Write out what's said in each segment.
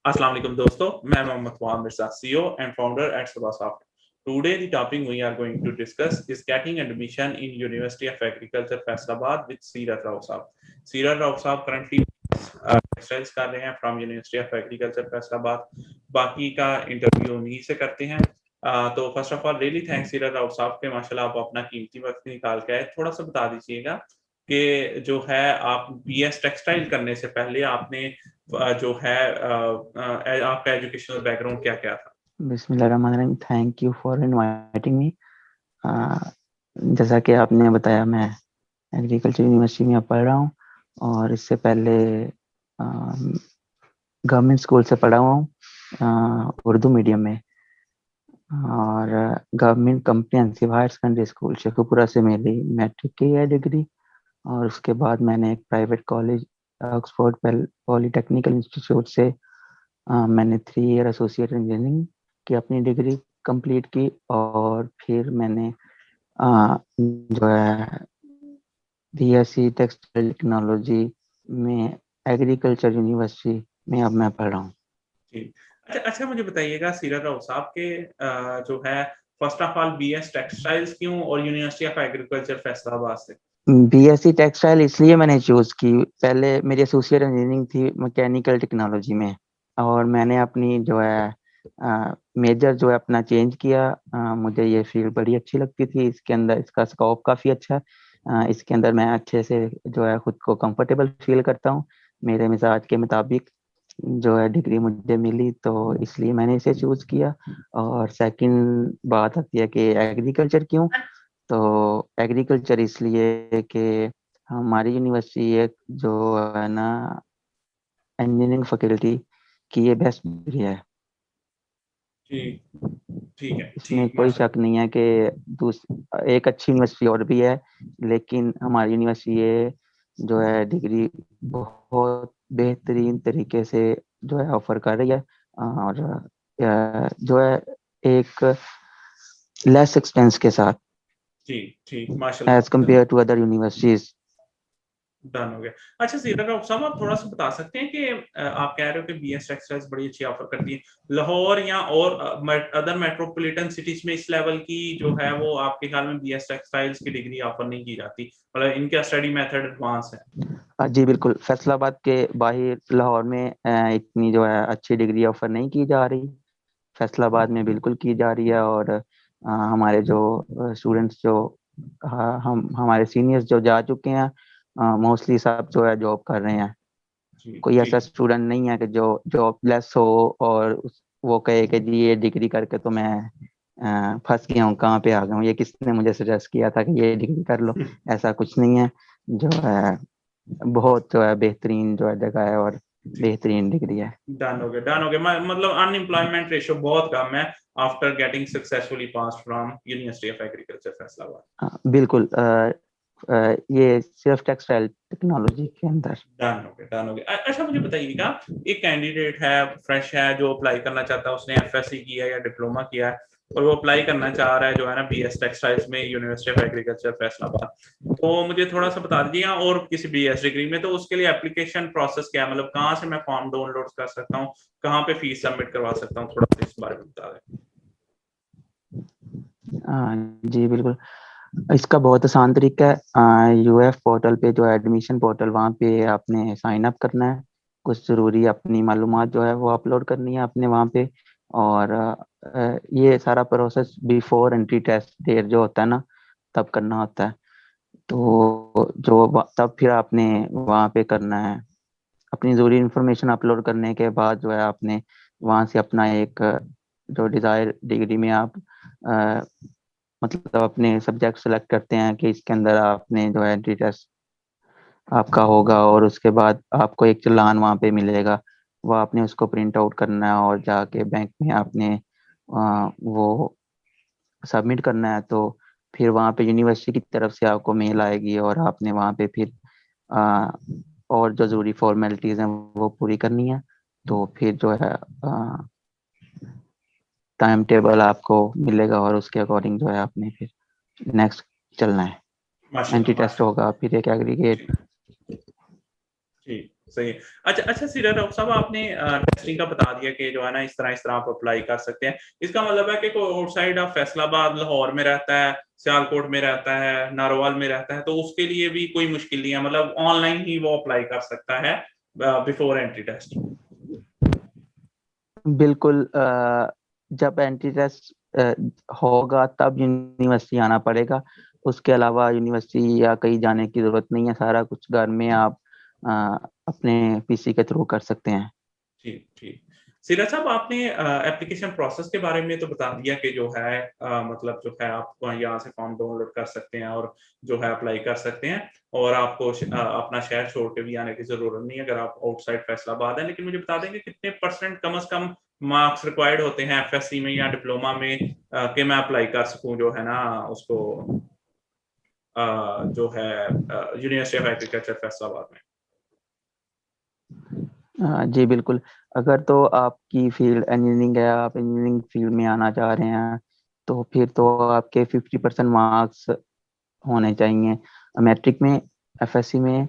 Assalamu alaikum दोस्तों, मैं Mohammad Fawad Mirza, CEO and founder at Sabasoft. Today the topic we are going to discuss is getting admission in University of Agriculture Faisalabad with Seerat Rao Saab. Seerat Rao Saab currently textiles कर रहे हैं from University of Agriculture Faisalabad. बाकी का interview उन्हीं से करते हैं। तो first of all really thanks सीरत राव साहब के, माशाल्लाह आप अपना कीमती वक्त निकाल के आए। थोड़ा सा बता दीजिएगा कि जो है आप BS टेक्सटाइल करने से पहले आपने जो है आपका एजुकेशनल बैकग्राउंड क्या क्या था? बिस्मिल्लाहिर्रहमानिर्रहीम। Thank you for inviting me. जैसा कि आपने बताया, मैं एग्रीकल्चर यूनिवर्सिटी में पढ़ रहा हूँ और इससे पहले गवर्नमेंट स्कूल से पढ़ा हुआ हूँ उर्दू मीडियम में, और government comprehensive higher secondary school Sheikhupura से मेरी मैट्रिक की है डिग्री। और उसके बाद मैंने एक private college Oxford polytechnical institute से मैंने 3 ईयर एसोसिएट इंजीनियरिंग की अपनी डिग्री कंप्लीट की। और फिर मैंने जो है BSc टेक्सटाइल टेक्नोलॉजी में एग्रीकल्चर यूनिवर्सिटी में अब मैं पढ़ रहा हूँ। अच्छा मुझे बताइएगा सीरत राव साहब के जो है first of all BS textiles क्यों और यूनिवर्सिटी ऑफ एग्रीकल्चर फैसलाबाद से? BSc टेक्सटाइल इसलिए मैंने चूज की, पहले मेरी एसोसिएट इंजीनियरिंग थी मैकेनिकल टेक्नोलॉजी में, और मैंने अपनी जो है मेजर जो है अपना चेंज किया। मुझे ये फील्ड बड़ी अच्छी लगती थी, इसके अंदर इसका स्कोप काफ़ी अच्छा है। इसके अंदर मैं अच्छे से जो है खुद को कंफर्टेबल फील करता हूँ। मेरे मिजाज के मुताबिक जो है डिग्री मुझे मिली, तो इसलिए मैंने इसे चूज किया। और सेकंड बात आती है कि एग्रीकल्चर क्यों, तो एग्रीकल्चर इसलिए कि हमारी यूनिवर्सिटी एक जो है ना इंजीनियरिंग फैकल्टी की ये बेस्ट डिग्री है। ठीक है, इसमें कोई शक नहीं है कि एक अच्छी यूनिवर्सिटी और भी है, लेकिन हमारी यूनिवर्सिटी ये जो है डिग्री बहुत बेहतरीन तरीके से जो है ऑफर कर रही है, और जो है एक लेस एक्सपेंस के साथ ठीक माशाल्लाह as compared to other universities. Done हो गया। अच्छा सीरत राव साहब, आप थोड़ा सा बता सकते हैं कि आप कह रहे हो कि BS टेक्सटाइल्स बड़ी अच्छी ऑफर करती है, लाहौर या और अदर मेट्रोपॉलिटन सिटीज में इस लेवल की जो है वो आपके ख्याल में BS टेक्सटाइल्स की डिग्री ऑफर नहीं की जाती, मतलब इनका स्टडी मेथड एडवांस है? जी बिल्कुल, फैसलाबाद के बाहर लाहौर में इतनी जो है अच्छी डिग्री ऑफर नहीं की जा रही, फैसलाबाद में बिल्कुल की जा रही है। और हमारे जो स्टूडेंट्स जो हम हमारे सीनियर्स जो जा चुके हैं, मोस्टली सब जो है जॉब कर रहे हैं। कोई ऐसा स्टूडेंट नहीं है कि जो जॉबलेस हो और वो कहे कि जी ये डिग्री करके तो मैं फंस गया हूँ, कहाँ पे आ गया हूँ, ये किसने मुझे सजेस्ट किया था कि ये डिग्री कर लो। ऐसा कुछ नहीं है, जो है बहुत जो है बेहतरीन जो है जगह है और बेहतरीन डिग्री है। डन हो गया। मतलब अनएम्प्लॉयमेंट रेशियो बहुत कम है after getting successfully pass from university of agriculture Faisalabad. बिल्कुल, ये सिर्फ टेक्सटाइल टेक्नोलॉजी के अंदर। डन हो गया। अच्छा मुझे बताइएगा, एक कैंडिडेट है, फ्रेश है, जो अप्लाई करना चाहता है, उसने FSc किया है या डिप्लोमा किया है और वो अप्लाई करना चाह रहा है जो है ना BS टेक्सटाइल्स में यूनिवर्सिटी ऑफ एग्रीकल्चर फैसलाबाद, तो मुझे थोड़ा सा बता दीजिए, और किसी BS डिग्री में, तो उसके लिए एप्लीकेशन प्रोसेस क्या है, मतलब कहाँ से मैं फॉर्म डाउनलोड कर सकता हूँ, कहाँ पे फीस सबमिट करवा सकता हूँ, थोड़ा सा इस बारे में बता दें। जी बिल्कुल, इसका बहुत आसान तरीका है। UF पोर्टल पे जो एडमिशन पोर्टल, वहाँ पे आपने साइन अप करना है, कुछ ज़रूरी अपनी मालूमात जो है वो अपलोड करनी है आपने वहाँ पे। और ये सारा process before entry test date जो होता है ना, तब करना होता है। तो तब फिर आपने वहाँ पे करना है, अपनी ज़रूरी इंफॉर्मेशन अपलोड करने के बाद जो है आपने वहाँ से अपना एक जो डिज़ायर डिग्री में आप मतलब अपने सब्जेक्ट सेलेक्ट करते हैं कि इसके अंदर आपने जो है एंट्री टेस्ट आपका होगा, और उसके बाद आपको एक चालान वहाँ पे मिलेगा, वो आपने उसको प्रिंट आउट करना है और जाके बैंक में आपने वो सबमिट करना है। तो फिर वहाँ पे यूनिवर्सिटी की तरफ से आपको मेल आएगी और आपने वहाँ पे फिर और जो ज़रूरी फॉर्मेलिटीज़ हैं वो पूरी करनी है। तो फिर जो है टाइम टेबल आपको मिलेगा और उसके अकॉर्डिंग जो है आपने फिर नेक्स्ट चलना है। एंट्री टेस्ट होगा, फिर एक एग्रीगेट। सही है। अच्छा अच्छा सीरत रऊफ साहब, आपने टेस्टिंग का बता दिया कि जो है ना इस तरह आप अप्लाई कर सकते हैं। इसका मतलब है कि कोई आउटसाइड ऑफ फैसलाबाद, लाहौर में रहता है, सियालकोट में रहता है, नारोवाल में रहता है, तो उसके लिए भी कोई मुश्किल नहीं है, मतलब ऑनलाइन ही वो अप्लाई कर सकता है बिफोर एंट्री टेस्ट? बिल्कुल जब एंट्री टेस्ट होगा तब यूनिवर्सिटी आना पड़ेगा। उसके अलावा यूनिवर्सिटी या कहीं जाने की जरूरत नहीं है, सारा कुछ घर में आप अ, अपने पीसी के थ्रू कर सकते हैं। ठीक ठीक। सीरत साहब, आपने एप्लीकेशन प्रोसेस के बारे में तो बता दिया कि जो है मतलब जो है आप यहाँ से फॉर्म डाउनलोड कर सकते हैं और जो है अप्लाई कर सकते हैं, और आपको अपना शहर छोड़ के भी आने की जरूरत नहीं है अगर आप आउटसाइड फैसलाबाद है। लेकिन मुझे बता देंगे कितने परसेंट कम से कम मार्क्स रिक्वायर्ड होते हैं एफएससी में या डिप्लोमा में कि मैं अप्लाई कर सकूं जो है ना उसको जो है यूनिवर्सिटी ऑफ एग्रीकल्चर फैसलाबाद में? जी बिल्कुल। अगर तो आपकी फील्ड इंजीनियरिंग है, आप इंजीनियरिंग फील्ड में आना चाह रहे हैं, तो फिर तो आपके 50% मार्क्स होने चाहिए मैट्रिक में, एफएससी में,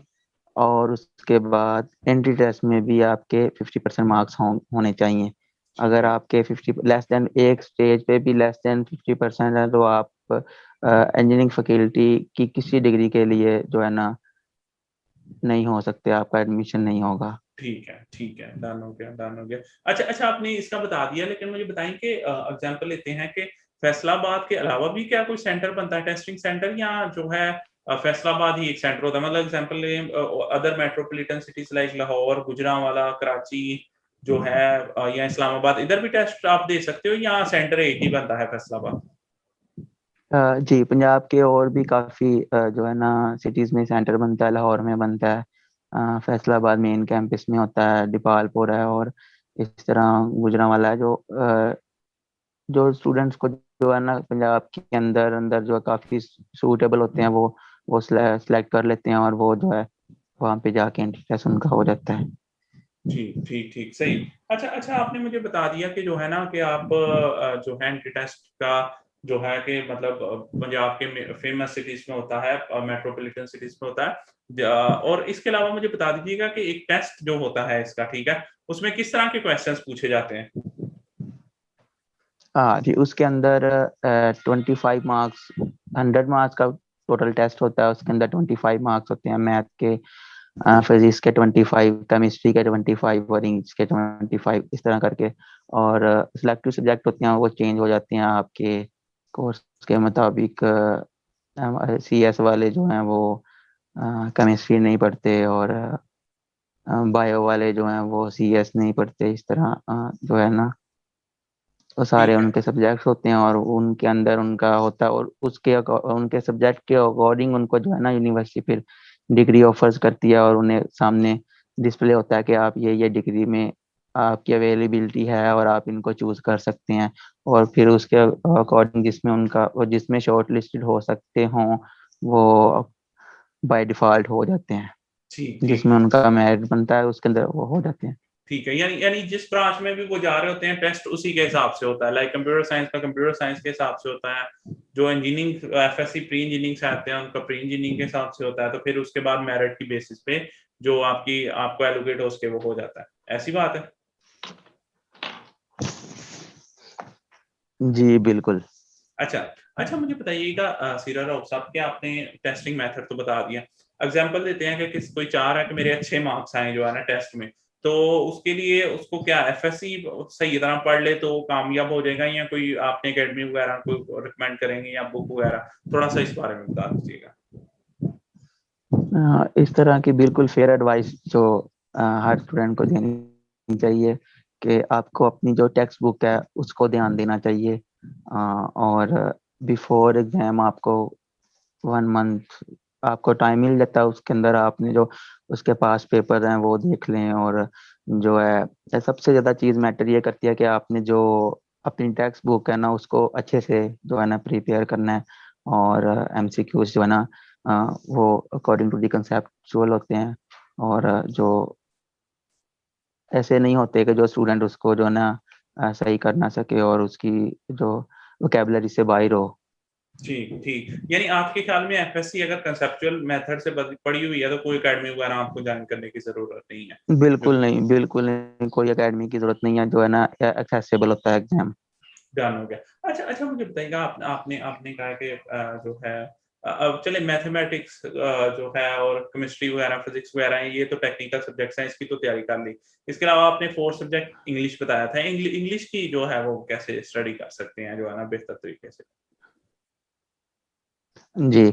और उसके बाद एंट्री टेस्ट में भी आपके 50% मार्क्स होने चाहिए। ठीक अगर है। आपके 50 लेस देन, एक स्टेज पे भी लेस देन 50% है, तो आप इंजीनियरिंग फैकल्टी की किसी डिग्री के लिए जो है ना नहीं हो सकते, आपका एडमिशन नहीं होगा। ठीक है, डन हो गया, डन हो गया। अच्छा अच्छा, आपने इसका बता दिया, लेकिन मुझे बताएं कि एग्जांपल लेते हैं कि फैसलाबाद के अलावा भी क्या कोई सेंटर बनता है, टेस्टिंग सेंटर, या जो है फैसलाबाद ही एक सेंटर होता है? मतलब एग्जांपल ले other metropolitan cities like Lahore, Gujranwala, Karachi जो है या इस्लामाबाद, इधर भी टेस्ट आप दे सकते हो या सेंटर एक ही बनता है फैसलाबाद? जी, पंजाब के और भी काफ़ी जो है ना सिटीज़ में सेंटर बनता है, लाहौर में बनता है, फैसलाबाद मेन कैंपस में होता है, दीपालपुर है, और इस तरह गुजरांवाला है। जो स्टूडेंट्स को जो है ना पंजाब के अंदर अंदर जो है काफ़ी सूटेबल होते हैं, वो सिलेक्ट कर लेते हैं, और वो जो है वहाँ पे जाके एंट्री टेस्ट उनका हो जाता है। ठीक ठीक ठीक, सही। अच्छा अच्छा, आपने मुझे बता दिया कि जो है ना कि आप जो है एंट्री टेस्ट का जो है कि मतलब पंजाब के फेमस सिटीज में होता है, मेट्रोपॉलिटन सिटीज में होता है, और इसके अलावा मुझे बता दीजिएगा कि एक टेस्ट जो होता है इसका, ठीक है, उसमें किस तरह के क्वेश्चंस पूछे जाते हैं? हाँ जी, उसके अंदर 25 मार्क्स, 100 मार्क्स का टोटल टेस्ट होता है। उसके अंदर 25 मार्क्स होते हैं, मैथ के, फिजिक्स के 25, केमिस्ट्री के 25 और इंग्लिश के 25, इस तरह करके। और सिलेक्टिव सब्जेक्ट होते हैं, वो चेंज हो जाते हैं आपके कोर्स के मुताबिक। सीएस वाले जो हैं वो केमिस्ट्री नहीं पढ़ते, और बायो वाले जो हैं वो सीएस नहीं पढ़ते, इस तरह जो है ना वो सारे ठीक है। उनके सब्जेक्ट्स होते हैं, और उनके अंदर उनका होता है, और उनके सब्जेक्ट के अकॉर्डिंग उनको जो है ना यूनिवर्सिटी फिर डिग्री ऑफर्स करती है, और उन्हें सामने डिस्प्ले होता है कि आप ये डिग्री में आपकी अवेलेबिलिटी है और आप इनको चूज कर सकते हैं। और फिर उसके अकॉर्डिंग जिसमें शॉर्ट लिस्टेड हो सकते हों, वो बाय डिफॉल्ट हो जाते हैं, ठीक ठीक जिसमें ठीक। उनका मेरिट बनता है उसके अंदर वो हो जाते हैं। ठीक है, यानी यानी जिस ब्रांच में भी वो जा रहे होते हैं टेस्ट उसी के हिसाब से होता है, लाइक कंप्यूटर साइंस का कंप्यूटर साइंस के हिसाब से होता है, जो इंजीनियरिंग एफएससी प्री इंजीनियरिंग से आते हैं उनका प्री इंजीनियरिंग के हिसाब से होता है, तो फिर उसके बाद मेरिट की बेसिस पे जो आपको एलोकेट हो उसके वो हो जाता है। ऐसी बात है? जी बिल्कुल। अच्छा अच्छा, मुझे बताइएगा सीरा राव साहब, के आपने टेस्टिंग मेथड तो बता दिया। एग्जांपल देते हैं कि कोई चाह रहा है कि मेरे अच्छे मार्क्स आए जो है ना टेस्ट में, तो उसके लिए उसको क्या एफएससी सही तरह पढ़ ले तो कामयाब हो जाएगा, या कोई आपने एकेडमी वगैरह को रिकमेंड करेंगे या बुक वगैरह? थोड़ा सा इस बारे में बता दीजिएगा। इस तरह की बिल्कुल फेयर एडवाइस जो हर स्टूडेंट को देनी चाहिए, कि आपको अपनी जो टेक्स्ट बुक है उसको ध्यान देना चाहिए, और बिफोर एग्जाम आपको 1 मंथ आपको टाइम मिल जाता है, उसके अंदर आपने जो उसके पास पेपर हैं वो देख लें। और जो है सबसे ज़्यादा चीज़ मैटर ये करती है कि आपने जो अपनी टेक्स्ट बुक है ना उसको अच्छे से जो है ना प्रिपेयर करना है, और एमसीक्यूज जो है ना वो अकॉर्डिंग टू दी कंसेप्चुअल होते हैं, और जो ऐसे नहीं होते कि जो स्टूडेंट उसको जो है ना सही कर ना सके और उसकी जो वोकेबलरी से बाहर हो। ठीक ठीक, यानी आपके ख्याल में एफएससी अगर कंसेप्चुअल मेथड से पढ़ी हुई है तो कोई एकेडमी वगैरह आपको ज्वाइन करने की जरूरत नहीं है। बिल्कुल नहीं, कोई एकेडमी की जरूरत नहीं है, जो है ना एक्सेसिबल होता है एग्जाम। डन हो गया। अच्छा अच्छा, मुझे बताइएगा, आपने आपने कहा कि जो है अब चले मैथमेटिक्स जो है और केमिस्ट्री वगैरह फिजिक्स वगैरह है, ये तो टेक्निकल सब्जेक्ट्स हैं, इसकी तो तैयारी कर ली। इसके अलावा आपने फोर्थ सब्जेक्ट इंग्लिश बताया था, इंग्लिश की जो है वो कैसे स्टडी कर सकते हैं जो है ना बेहतर तरीके से? जी,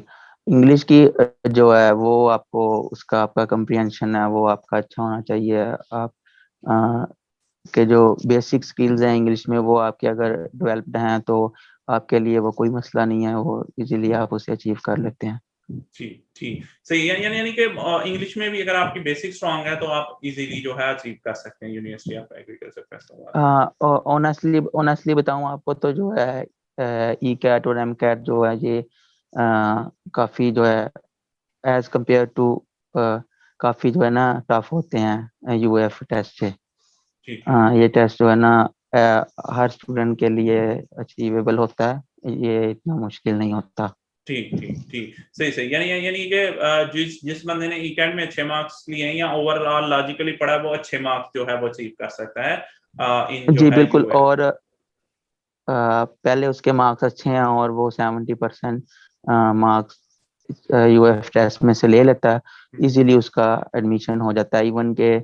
इंग्लिश की जो है वो आपको उसका आपका कम्प्रीहेंशन है वो आपका अच्छा होना चाहिए। आप अ, के जो बेसिक स्किल्स हैं इंग्लिश में वो आपके अगर डेवलप्ड हैं तो आपके लिए वो कोई मसला नहीं है, वो इजीली आप उसे अचीव कर लेते हैं। ठीक ठीक, सही है। यानी यानी कि इंग्लिश में भी अगर आपकी बेसिक स्ट्रांग है तो आप इजीली जो है अचीव कर सकते हैं university of agriculture Faisalabad. Honestly बताऊं आपको तो जो है ई कैट और एम कैट जो है ये काफ़ी जो है एज कम्पेयर टू काफ़ी जो है ना टफ होते हैं यूएफ टेस्ट से। ठीक है ये टेस्ट जो है ना हर स्टूडेंट के लिए अचीवेबल होता है, ये इतना मुश्किल नहीं होता। ठीक ठीक ठीक, सही सही, यानी यानी कि जिस जिस बंदे ने ई में अच्छे मार्क्स लिए हैं या ओवरऑल लॉजिकली पढ़ा है वो अच्छे मार्क्स जो है वो अचीव कर सकता है इन जो जी है बिल्कुल, यूएफ। और पहले उसके मार्क्स अच्छे हैं और वो 70% मार्क्स यूएफ टेस्ट में से ले लेता है, इजीली उसका एडमिशन हो जाता है, इवन के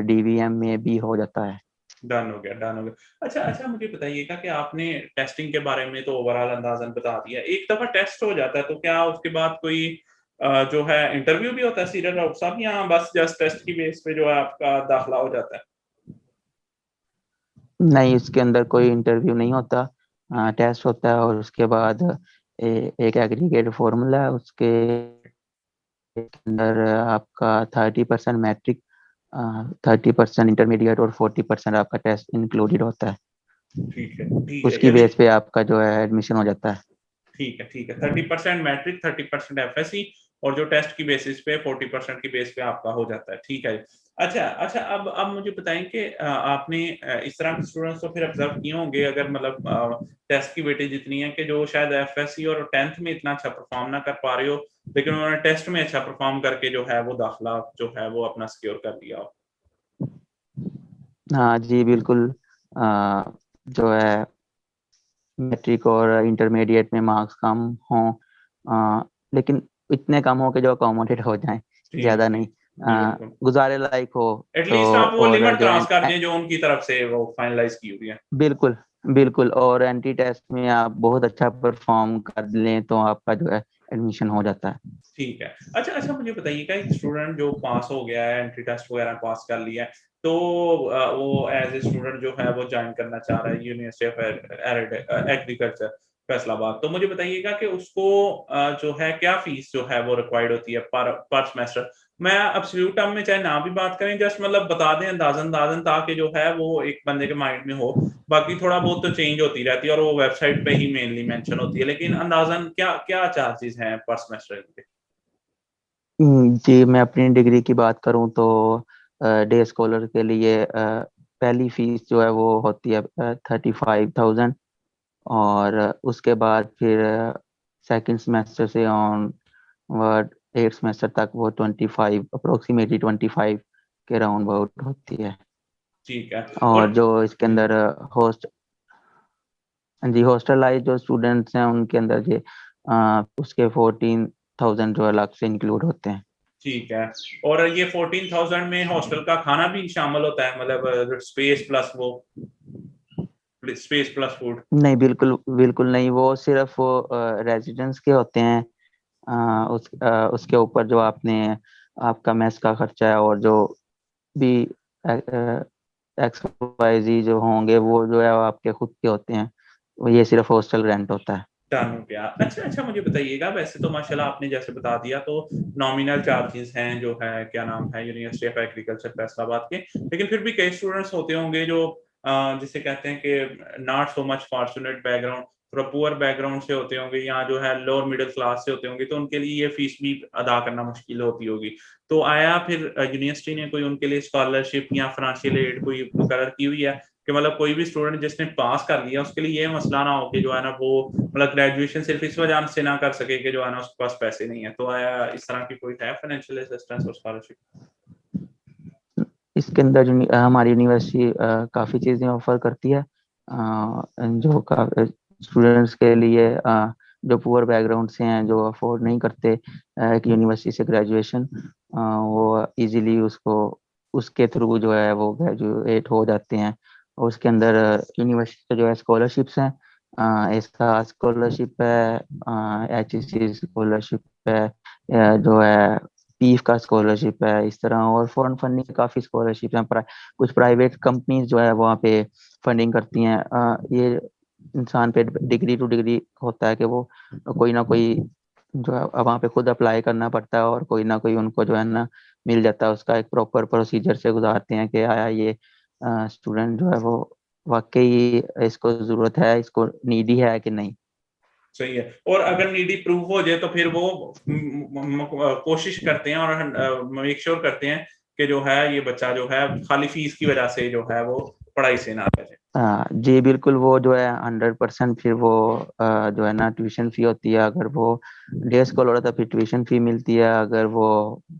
डीवीएम में भी हो जाता है। डन हो गया, डन हो गया। अच्छा अच्छा, मुझे बताइएगा कि आपने टेस्टिंग के बारे में तो ओवरऑल अंदाजन बता दिया, एक दफा टेस्ट हो जाता है तो क्या उसके बाद कोई जो है इंटरव्यू भी होता है सीरियल राउट साहब, या बस जस्ट टेस्ट की बेस पे जो है आपका दाखला हो जाता है? नहीं, इसके अंदर कोई इंटरव्यू नहीं होता, टेस्ट होता है और उसके बाद एक एग्रीगेट फॉर्मूला है, उसके अंदर आपका 30% मैट्रिक, 30% इंटरमीडिएट और 40% आपका टेस्ट इंक्लूडेड होता है। ठीक है, उसकी यानी बेस पे आपका जो है एडमिशन हो जाता है। ठीक है, 30% मैट्रिक, 30% एफएससी, और जो टेस्ट की बेसिस पे 40% की बेस पे आपका हो जाता है, ठीक है। अच्छा अच्छा, अब मुझे बताएं कि आपने इस तरह के स्टूडेंट्स तो फिर ऑब्जर्व किए होंगे, अगर मतलब टेस्ट की वेटेज इतनी है कि जो शायद एफएससी और 10th में इतना अच्छा परफॉर्म ना कर पा रहे हो, लेकिन उन्होंने टेस्ट में अच्छा परफॉर्म करके जो है वो दाखला जो है वो अपना सिक्योर कर लिया हो। हाँ जी बिल्कुल, जो है मैट्रिक और इंटरमीडिएट में मार्क्स कम हों, लेकिन इतने कम हो कि जो अकोमोडेट हो जाएं, ठीक ज़्यादा ठीक, नहीं, बिल्कुल, गुजारे लायक हो। तो एटलीस्ट आप वो और लिमिट जो क्रॉस कर दें जो उनकी तरफ से वो फाइनलाइज की हुई है। बिल्कुल बिल्कुल, और एंटी टेस्ट में आप बहुत अच्छा परफॉर्म कर लें तो आपका जो है एडमिशन हो जाता है। ठीक है। अच्छा अच्छा, मुझे बताइएगा, एक स्टूडेंट जो पास हो गया है, एंट्री टेस्ट वगैरह पास कर लिया है, तो वो एज ए स्टूडेंट जो है वो ज्वाइन करना चाह रहा है यूनिवर्सिटी ऑफ एग्रीकल्चर फैसलाबाद, तो मुझे बताइएगा कि उसको जो है क्या फीस जो है वो रिक्वायर्ड होती है पर पर सेमेस्टर? मैं एब्सोल्यूट टर्म में चाहे ना भी बात करें, जस्ट मतलब बता दें अंदाजन अंदाजन, ताकि जो है वो एक बंदे के माइंड में हो। बाकी थोड़ा बहुत तो चेंज होती रहती है और वो वेबसाइट पे ही मेनली मेंशन होती है, लेकिन अंदाजन क्या क्या चार्जेस हैं पर सेमेस्टर के? जी, मैं अपनी डिग्री की बात करूं तो डे स्कॉलर के लिए पहली फीस जो है वो होती है 35,000, और उसके बाद फिर सेकंड सेमेस्टर से ऑन वर्ड 8 सेमेस्टर तक वो 25, अप्रोक्सीमेटली 25 के राउंड अबाउट होती है। ठीक है। और और जो इसके अंदर होस्ट जी हॉस्टलाइज जो स्टूडेंट्स हैं उनके अंदर ये उसके 14,000 जो अलग से इंक्लूड होते हैं। ठीक है, और ये 14,000 में हॉस्टल का खाना भी शामिल होता है, मतलब स्पेस प्लस वो स्पेस प्लस फूड? नहीं, बिल्कुल बिल्कुल नहीं, वो सिर्फ वो रेजिडेंस के होते हैं। उसके ऊपर जो आपका मेस का खर्चा है और जो भी एक्स वाई जी जो होंगे वो जो है वो आपके खुद के होते हैं, वो ये सिर्फ हॉस्टल रेंट होता है। डन हो गया। अच्छा अच्छा, मुझे बताइएगा, वैसे तो माशाल्लाह आपने जैसे बता दिया तो नॉमिनल चार्जेस हैं जो है क्या नाम है यूनिवर्सिटी ऑफ एग्रीकल्चर फैसलाबाद के, लेकिन फिर भी कई स्टूडेंट्स होते होंगे जो जिसे कहते हैं कि not so much fortunate background, थोड़ा पुअर बैकग्राउंड से होते होंगे या जो है लोअर मिडिल क्लास से होते होंगे, तो उनके लिए ये फीस भी अदा करना मुश्किल होती होगी। तो आया फिर यूनिवर्सिटी ने कोई उनके लिए स्कॉलरशिप या फाइनेंशियल एड कोई मुकर्रर की हुई है कि मतलब कोई भी स्टूडेंट जिसने पास कर लिया उसके लिए ये मसला ना हो कि जो है ना वो मतलब ग्रेजुएशन सिर्फ इस वजह से ना कर सके कि जो है ना उसके पास पैसे नहीं है। तो इस तरह की कोई है फाइनेंशियल असिस्टेंस और स्कॉलरशिप? इसके अंदर हमारी यूनिवर्सिटी काफ़ी चीज़ें ऑफर करती है, जो स्टूडेंट्स के लिए, जो पुअर बैकग्राउंड से हैं, जो अफोर्ड नहीं करते एक यूनिवर्सिटी से ग्रेजुएशन, वो इजीली उसको उसके थ्रू जो है वो ग्रेजुएट हो जाते हैं। और उसके अंदर यूनिवर्सिटी से जो है स्कॉलरशिप्स हैं, ऐसा स्कॉलरशिप है, HEC स्कॉलरशिप है, जो है पीफ का स्कॉलरशिप है, इस तरह और फॉरेन फंडिंग काफ़ी स्कॉलरशिप हैं। कुछ प्राइवेट कंपनीज जो है वहाँ पे फंडिंग करती हैं। ये इंसान पे डिग्री टू डिग्री होता है कि वो कोई ना कोई जो है वहाँ पे खुद अप्लाई करना पड़ता है, और कोई ना कोई उनको जो है ना मिल जाता है। उसका एक प्रॉपर प्रोसीजर से गुजारते हैं कि आया ये स्टूडेंट जो है वो वाकई इसको ज़रूरत है, इसको नीडी है कि नहीं। सही है। और अगर नीडी प्रूव हो जाए तो फिर वो कोशिश करते हैं और मेक श्योर करते हैं कि जो है ये बच्चा जो है खाली फीस की वजह से जो है वो पढ़ाई से ना रह जाए। जी बिल्कुल, वो जो है 100% फिर वो जो है ना ट्यूशन फी होती है। अगर वो डे स्कॉलर होता है फिर ट्यूशन फी मिलती है। अगर वो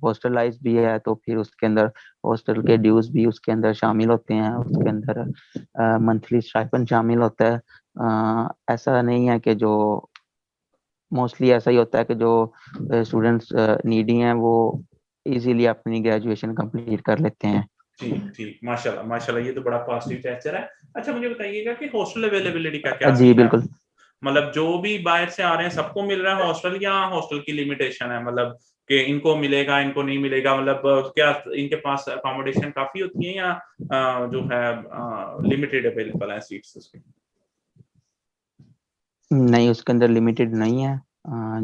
हॉस्टलाइज भी है तो फिर उसके अंदर हॉस्टल के ड्यूज भी उसके अंदर शामिल होते हैं। उसके अंदर मंथली स्टाइपेंड शामिल होता है। ऐसा नहीं है कि जो मोस्टली ऐसा ही होता है कि जो स्टूडेंट्स नीडी हैं वो इजीली अपनी ग्रेजुएशन कंप्लीट कर लेते हैं। ठीक ठीक, माशाल्लाह माशाल्लाह, ये तो बड़ा पॉजिटिव टेक्सचर है। अच्छा मुझे बताइएगा कि हॉस्टल अवेलेबिलिटी का क्या जी सीन है? बिल्कुल। मतलब जो भी बाहर से आ रहे हैं सबको मिल रहा है हॉस्टल, या हॉस्टल की लिमिटेशन है? मतलब कि इनको मिलेगा इनको नहीं मिलेगा, मतलब क्या इनके पास अकोमोडेशन काफी होती है या जो है लिमिटेड अवेलेबल है सीट्स उसकी? नहीं, उसके अंदर लिमिटेड नहीं है।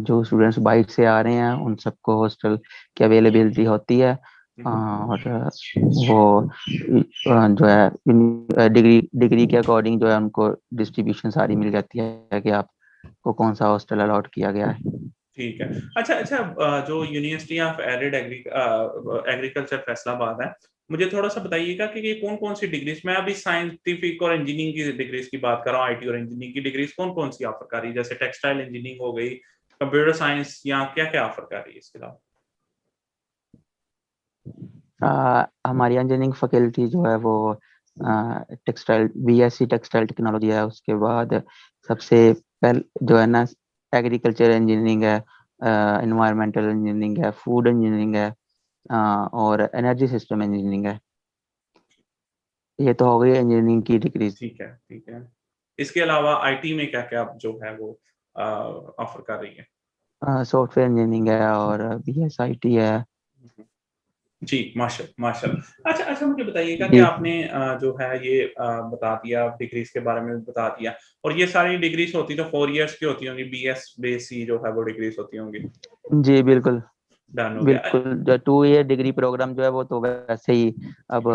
जो स्टूडेंट्स बाइट से आ रहे हैं उन सबको हॉस्टल की अवेलेबिलिटी होती है। और वो जो है डिग्री डिग्री के अकॉर्डिंग जो है उनको डिस्ट्रीब्यूशन सारी मिल जाती है कि आपको कौन सा हॉस्टल अलॉट किया गया है। ठीक है। अच्छा अच्छा, जो university of arid agriculture Faisalabad है, मुझे थोड़ा सा बताइएगा कि ये कौन कौन सी डिग्रीज, मैं अभी साइंटिफिक और इंजीनियरिंग की डिग्रीज की बात कर रहा हूँ, आईटी और इंजीनियरिंग की डिग्रीज कौन कौन सी ऑफर कर रही है? जैसे टेक्सटाइल इंजीनियरिंग हो गई, कंप्यूटर साइंस, या क्या क्या ऑफर कर रही है इसके अलावा? हमारी इंजीनियरिंग फैकल्टी जो है वो टेक्सटाइल BSc टेक्सटाइल टेक्नोलॉजी है। उसके बाद सबसे पहले जो है ना एग्रीकल्चर इंजीनियरिंग है, इन्वायरमेंटल इंजीनियरिंग है, फूड इंजीनियरिंग है, और एनर्जी सिस्टम इंजीनियरिंग है। ये तो हो गई इंजीनियरिंग की डिग्रीज। ठीक है ठीक है। इसके अलावा आईटी में क्या क्या जो है वो ऑफर कर रही है? सॉफ्टवेयर इंजीनियरिंग है और BSIT है। जी, माशाल्लाह माशाल्लाह। अच्छा अच्छा, मुझे बताइएगा कि जी आपने जो है ये बता दिया, डिग्रीज के बारे में बता दिया, और ये सारी डिग्रीज होती तो 4 इयर्स की होती होंगी, BSc जो है वो डिग्रीज होती होंगी। जी बिल्कुल। डन हो गया। बिल्कुल, जो 2 ईयर डिग्री प्रोग्राम जो है वो तो वैसे ही अब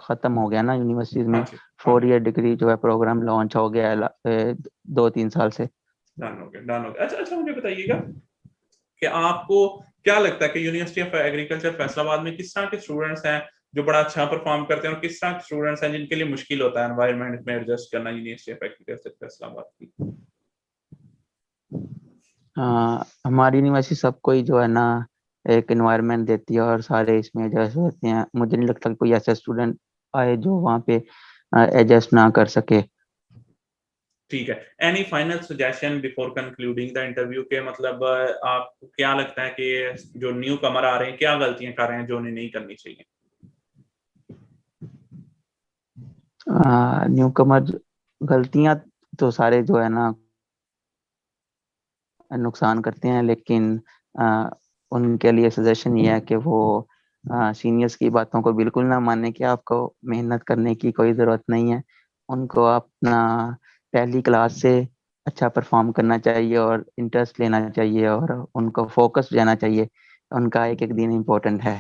खत्म हो गया ना यूनिवर्सिटीज हाँ में। जी हाँ फोर जी। ईयर डिग्री जो है प्रोग्राम लॉन्च हो गया है 2-3 साल से। डन हो गया डन हो गया। अच्छा अच्छा, मुझे बताइएगा कि आपको क्या लगता है कि यूनिवर्सिटी ऑफ एग्रीकल्चर फैसलाबाद में किस तरह के स्टूडेंट्स हैं जो बड़ा अच्छा परफॉर्म करते हैं, और किस तरह के स्टूडेंट्स हैं जिनके लिए मुश्किल होता है एनवायरनमेंट में एडजस्ट करना यूनिवर्सिटी ऑफ एग्रीकल्चर फैसलाबाद की? हमारी यूनिवर्सिटी सबको ही जो है ना एक एनवायरनमेंट देती है और सारे इसमें एडजस्ट होते हैं। मुझे नहीं लगता कि कोई ऐसा स्टूडेंट आए जो वहाँ पे एडजस्ट ना कर सके। ठीक है। Any final suggestion before concluding the interview के, मतलब आपको क्या लगता है कि जो न्यू कमर आ रहे हैं क्या गलतियां कर रहे हैं जो उन्हें नहीं करनी चाहिए? न्यू कमर गलतियाँ तो सारे जो है ना नुकसान करते हैं, लेकिन आ, उनके लिए सजेशन ये है कि वो सीनियर्स की बातों को बिल्कुल ना माने कि आपको मेहनत करने की कोई ज़रूरत नहीं है। उनको अपना पहली क्लास से अच्छा परफॉर्म करना चाहिए और इंटरेस्ट लेना चाहिए और उनको फोकस रहना चाहिए। उनका एक एक दिन इम्पोर्टेंट है।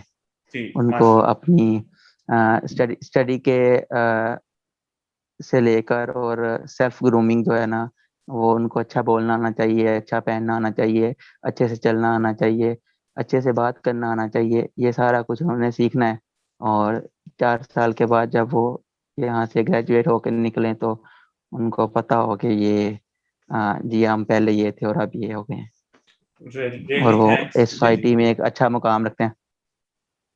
जी उनको माशा अपनी स्टडी स्टडी के से लेकर और सेल्फ ग्रूमिंग जो है ना वो उनको अच्छा बोलना आना चाहिए, अच्छा पहनना आना चाहिए, अच्छे से चलना आना चाहिए, अच्छे से बात करना आना चाहिए। ये सारा कुछ उन्होंने सीखना है। और 4 साल के बाद जब वो यहाँ से ग्रेजुएट होकर निकले तो उनको पता हो कि ये जी हम पहले ये थे और अब ये हो गए हैं, और really वो thanks इस सोसाइटी में एक अच्छा मुकाम रखते हैं।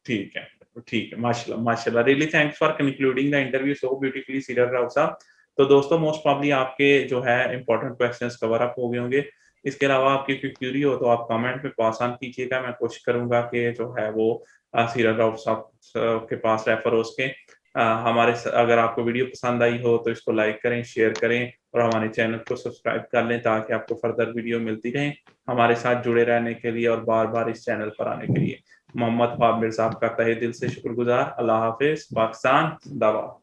ठीक है माशाल्लाह माशाल्लाह really thanks for concluding the interview so beautifully सीरत राव साहब। तो दोस्तों मोस्ट प्रॉब्ली आपके जो है इंपॉर्टेंट क्वेश्चंस कवर अप हो गए होंगे। इसके अलावा आपकी कोई क्यूरी हो तो आप कमेंट में पास ऑन कीजिएगा, मैं कोशिश करूंगा कि जो है वो सीरत राव साहब के पास रेफर हो सके। अगर आपको वीडियो पसंद आई हो तो इसको लाइक करें, शेयर करें और हमारे चैनल को सब्सक्राइब कर लें ताकि आपको फर्दर वीडियो मिलती रहे। हमारे साथ जुड़े रहने के लिए और बार बार इस चैनल पर आने के लिए मोहम्मद ख्वाब मिर्जा आपका तहे दिल से शुक्रगुजार। अल्लाह हाफिज, पाकिस्तान जिंदाबाद।